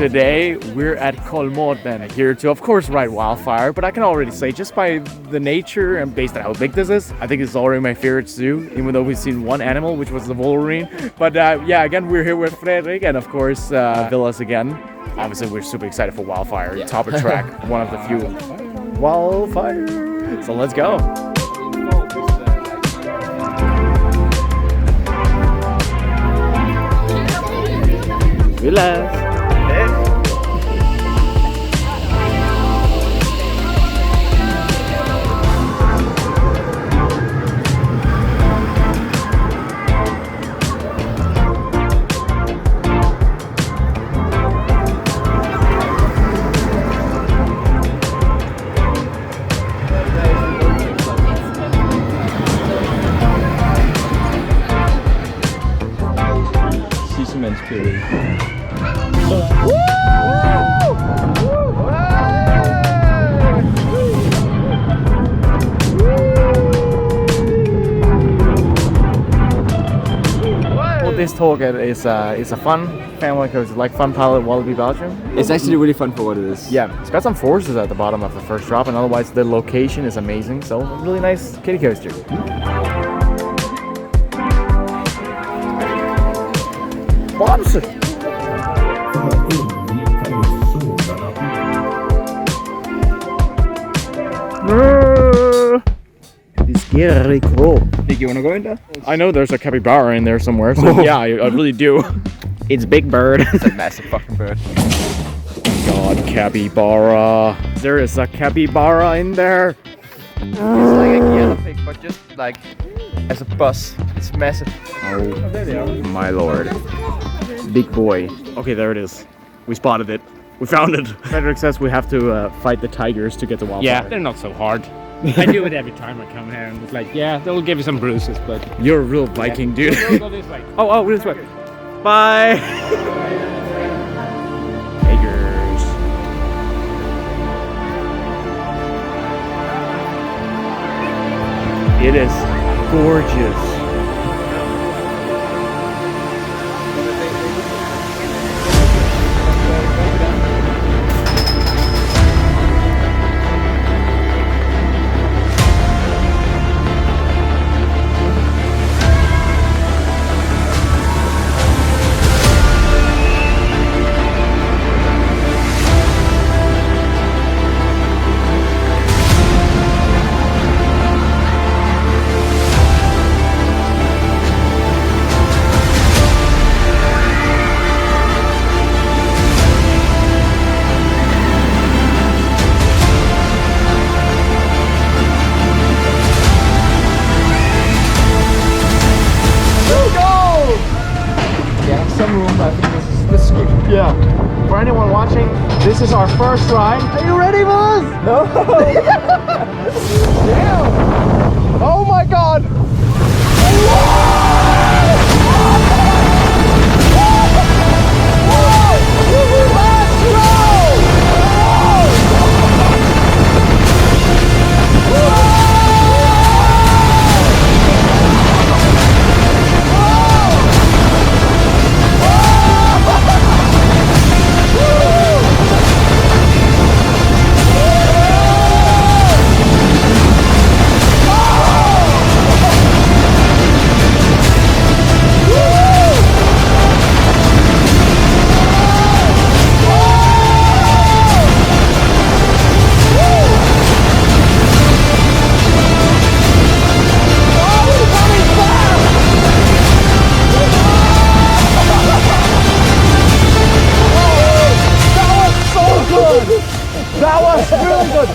Today we're at Kolmården, here to of course ride Wildfire, but I can already say just by the nature and based on how big this is, I think it's already my favorite zoo, even though we've seen one animal, which was the Wolverine. But yeah, again, we're here with Fredrik and of course Villas again. Obviously we're super excited for Wildfire, top of track, one of the few. Wildfire! So let's go! Villas! Godiståget is a fun family coaster, like Fun Pilot Wallaby Belgium. It's actually really fun for what it is. Yeah, it's got some forces at the bottom of the first drop, and otherwise the location is amazing. So a really nice kiddie coaster. Bamses! Scary cool. Think you want to go in there? I know there's a capybara in there somewhere, so yeah, I really do. It's Big Bird. It's a massive fucking bird. God, capybara. There is a capybara in there. It's like a yellow pig, but just like as a bus. It's massive. Oh, there they are. My lord. Big boy. Okay, there it is. We spotted it. We found it. Fredrik says we have to fight the tigers to get the Wildfire. Yeah, they're not so hard. I do it every time I come here, and it's like, yeah, they'll give you some bruises, but... You're a real Viking, dude. We'll go this way. Oh, this way. Bye! Tigers. It is gorgeous. Yeah. For anyone watching, this is our first ride. Are you ready, Buzz? No. Damn. Oh my God.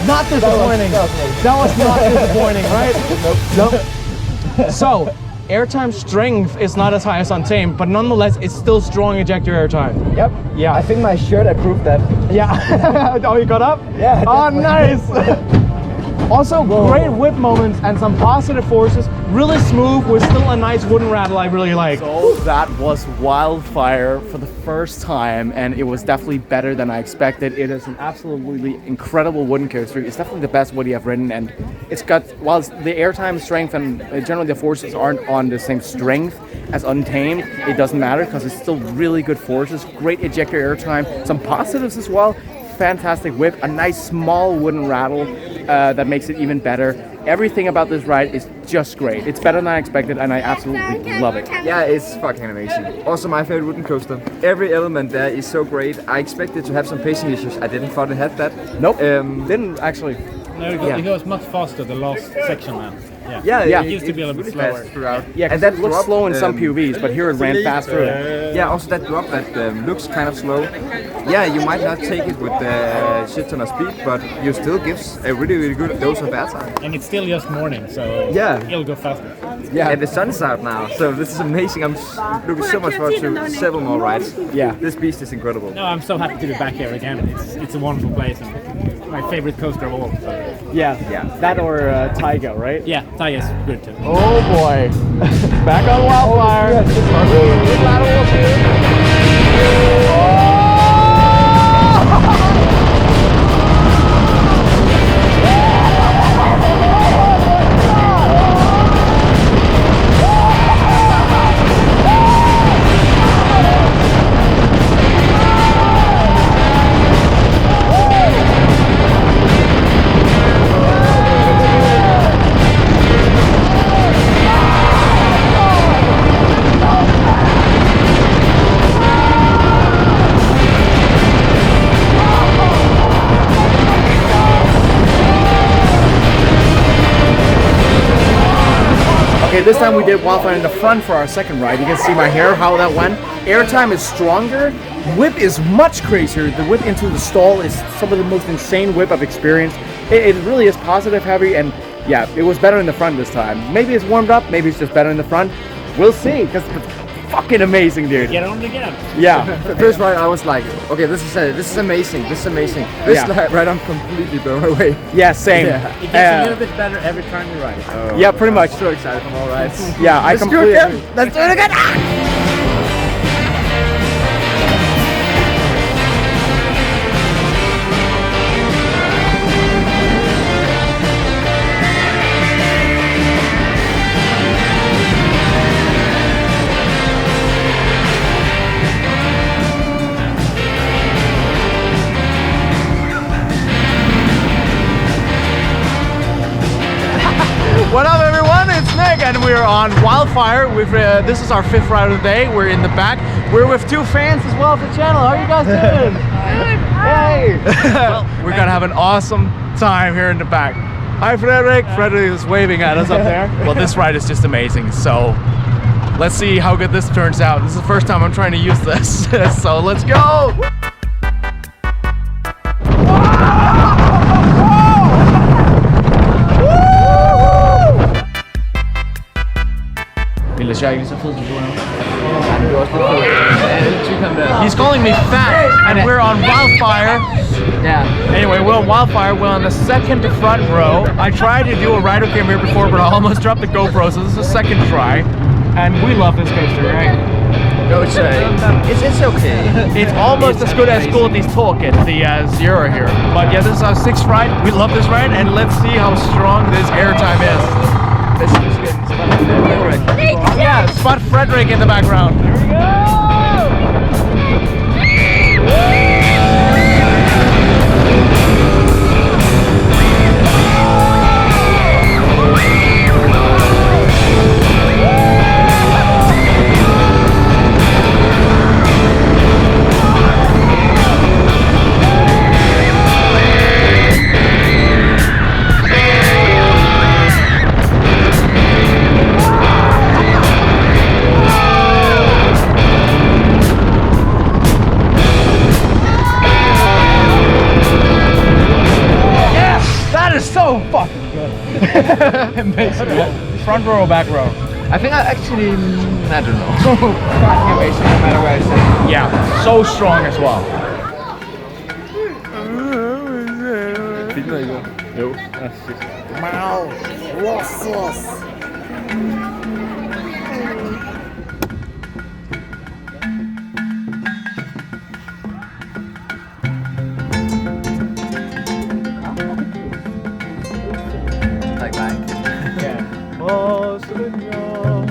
Not disappointing. That was not disappointing, right? Nope. So, airtime strength is not as high as Untamed, but nonetheless, it's still strong ejector airtime. Yep. Yeah. I think my shirt approved that. Yeah. Oh, you got up? Yeah. Oh, nice. Also, great whip moments and some positive forces. Really smooth with still a nice wooden rattle I really like. So that was Wildfire for the first time, and it was definitely better than I expected. It is an absolutely incredible wooden coaster. It's definitely the best Woodie I've ridden, and it's got, while the airtime strength and generally the forces aren't on the same strength as Untamed, it doesn't matter because it's still really good forces. Great ejector airtime, some positives as well. Fantastic whip, a nice small wooden rattle that makes it even better. Everything about this ride is just great. It's better than I expected, and I absolutely love it. Yeah, it's fucking amazing. Also my favorite wooden coaster. Every element there is so great. I expected to have some pacing issues. I didn't thought it had that. Nope, didn't actually. No, it goes much faster the last section now. Yeah, It used to be a little bit slower throughout. Yeah, and that looks slow in some POVs, but here it ran fast through it. Yeah, also that drop that looks kind of slow. Yeah, you might not take it with the shit ton of speed, but you still gives a really good dose of airtime. And it's still just morning, so Yeah. it'll go faster. Yeah, and the sun's out now, so this is amazing. I'm looking so much forward to several more rides. Yeah. This beast is incredible. No, I'm so happy to be back here again. It's a wonderful place and my favorite coaster of all. So. Yeah, that or Taiga, right? Yeah, Taiga's good too. Oh boy. Back on Wildfire. Okay, this time we did Wildfire in the front for our second ride. You can see my hair, how that went. Airtime is stronger. Whip is much crazier. The whip into the stall is some of the most insane whip I've experienced. It really is positive heavy, and yeah, it was better in the front this time. Maybe it's warmed up, maybe it's just better in the front. We'll see, because it's fucking amazing, dude. Get on again. Yeah. The first ride I was like, okay, this is amazing. This ride I'm completely blown away. Yeah, same. Yeah. It gets a little bit better every time you ride it. Yeah, pretty much. So excited for more rides. Yeah, I completely. Let's do it again. What up, everyone? It's Nick, and we're on Wildfire. This is our fifth ride of the day. We're in the back. We're with two fans as well of the channel. How are you guys doing? Hey! Well, we're gonna have an awesome time here in the back. Hi, Fredrik. Fredrik is waving at us up there. Well, this ride is just amazing. So let's see how good this turns out. This is the first time I'm trying to use this. So let's go! He's calling me fat, and we're on Wildfire. Yeah. Anyway, we're on Wildfire. We're on the second to front row. I tried to do a rider cam here before, but I almost dropped the GoPro, so this is the second try. And we love this coaster, right? It's okay. It's almost as good as Godiståget, the Zero here. But yeah, this is our sixth ride. We love this ride, and let's see how strong this airtime is. This is good. Yeah, spot Fredrik in the background. Here we go! So fucking good. Amazing. Front row or back row? I think I don't know. Fucking amazing no matter where I sit. Yeah, so strong as well. Filmer I går. Jo, Wow, Rossos. Like Lion King. Yeah. Oh, Señor.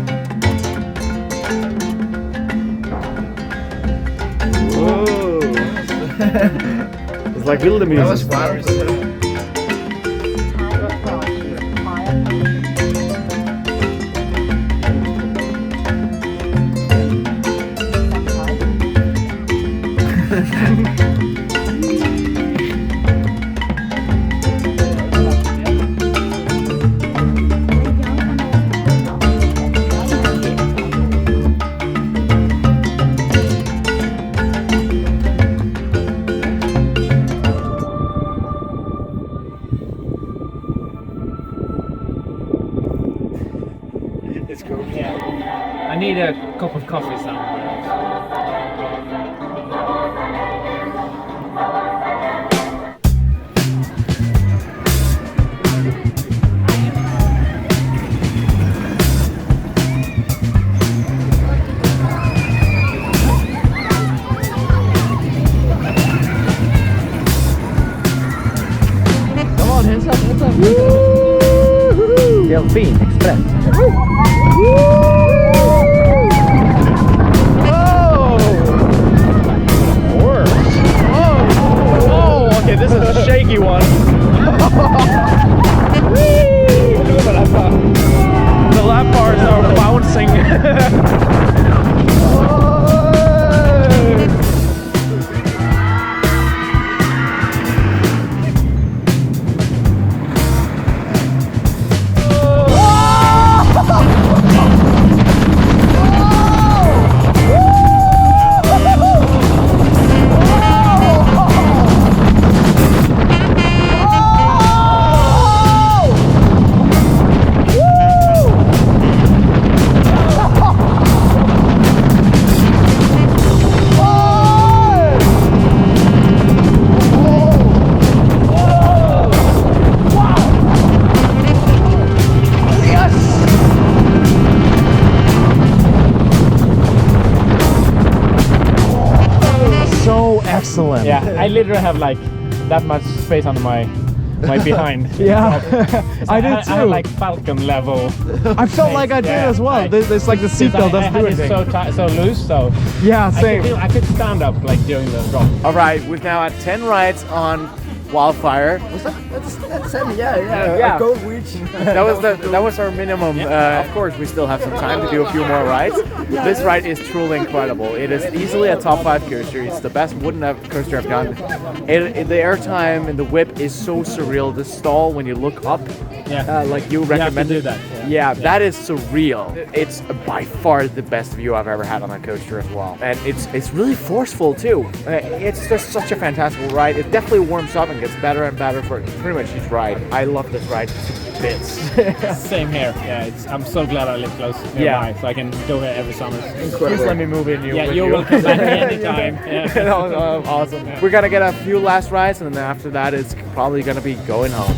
Whoa. It's like Wilde music. That was fun. It's cool. Yeah. I need a cup of coffee somewhere. Come on, hands up, hands up. Delfinexpressen. Oh, okay, this is a shaky one. Look at the lap bar. The lap bars are bouncing. Excellent. Yeah, I literally have like that much space under my behind. Yeah, I did I too. have like Falcon level. I felt like I did Yeah, as well. right. There's like the seatbelt doesn't do I had it anything. so loose, so Yeah, same. I could stand up like during the drop. All right, we've now had 10 rides on Wildfire. That's 7, yeah. A gold reach. That was our minimum. Of course, we still have some time to do a few more rides. This ride is truly incredible. It is easily a top 5 coaster. It's the best wooden coaster I've done. The airtime and the whip is so surreal. The stall when you look up, like you recommended. do that. Yeah, that is surreal. It's by far the best view I've ever had on a coaster as well. And it's really forceful too. It's just such a fantastic ride. It definitely warms up and gets better and better for pretty much each ride. I love this ride to bits. Same here. Yeah, I'm so glad I live close nearby, so I can go here every summer. Please let me move in you. Yeah, with you're you. welcome back anytime. Yeah. That was awesome. We're gonna get a few last rides, and then after that, it's probably gonna be going home.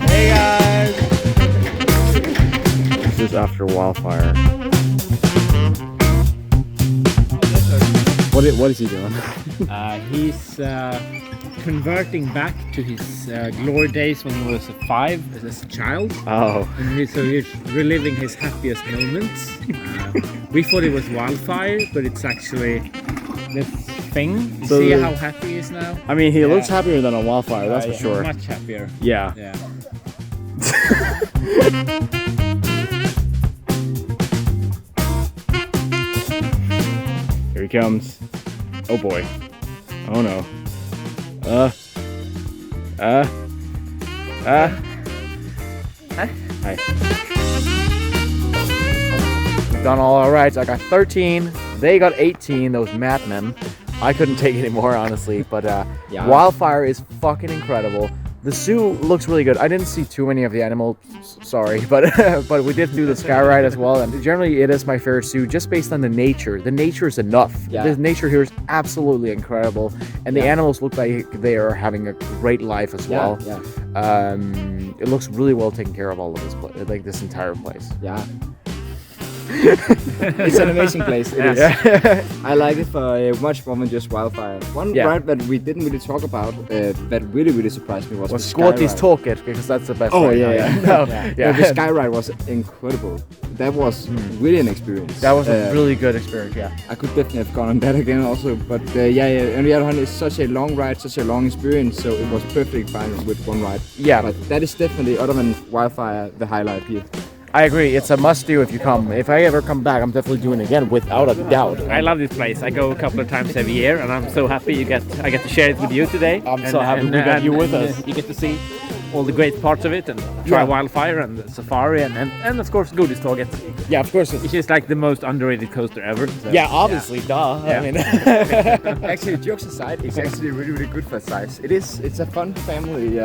Hey guys! This is after Wildfire. What is he doing? He's converting back to his glory days when he was 5 as a child. Oh. And he's reliving his happiest moments. We thought it was Wildfire, but it's actually this thing. You see how happy he is now? I mean, he looks happier than on Wildfire, that's for sure. Much happier. Yeah. Yeah. Here he comes. Oh boy. Oh no. Hi. We've done all our rides. I got 13. They got 18, those madmen. I couldn't take any more, honestly, but Wildfire is fucking incredible. The zoo looks really good. I didn't see too many of the animals, sorry, but but we did do the sky ride as well. And generally, it is my favorite zoo just based on the nature. The nature is enough. Yeah. The nature here is absolutely incredible, and the animals look like they are having a great life as well. Yeah. It looks really well taken care of, all of this, like this entire place. Yeah. It's an amazing place. It is. I like it for much more than just Wildfire. One ride that we didn't really talk about that really surprised me was the sky ride. Godiståget, because that's the best. Oh ride. yeah. The sky ride was incredible. That was really an experience. That was a really good experience. Yeah. I could definitely have gone on that again also, but on the other hand, it's such a long ride, such a long experience, so it was perfectly fine with one ride. Yeah. But that is definitely, other than Wildfire, the highlight here. I agree. It's a must-do if you come. If I ever come back, I'm definitely doing it again, without a doubt. I love this place. I go a couple of times every year, and I'm so happy I get to share it with you today. I'm so happy we got you with us. You get to see all the great parts of it and try Wildfire and the safari and of course Godiståget. Yeah, of course. It's just like the most underrated coaster ever. So. Yeah, obviously, duh. Yeah. I mean, Actually, jokes aside, it's actually really good for size. It's a fun family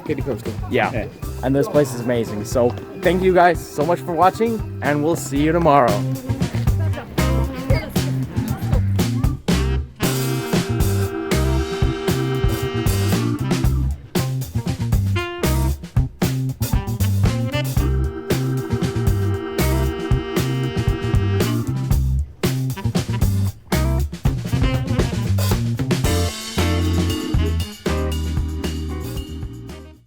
kiddie coaster. yeah. And this place is amazing. So thank you guys so much for watching, and we'll see you tomorrow.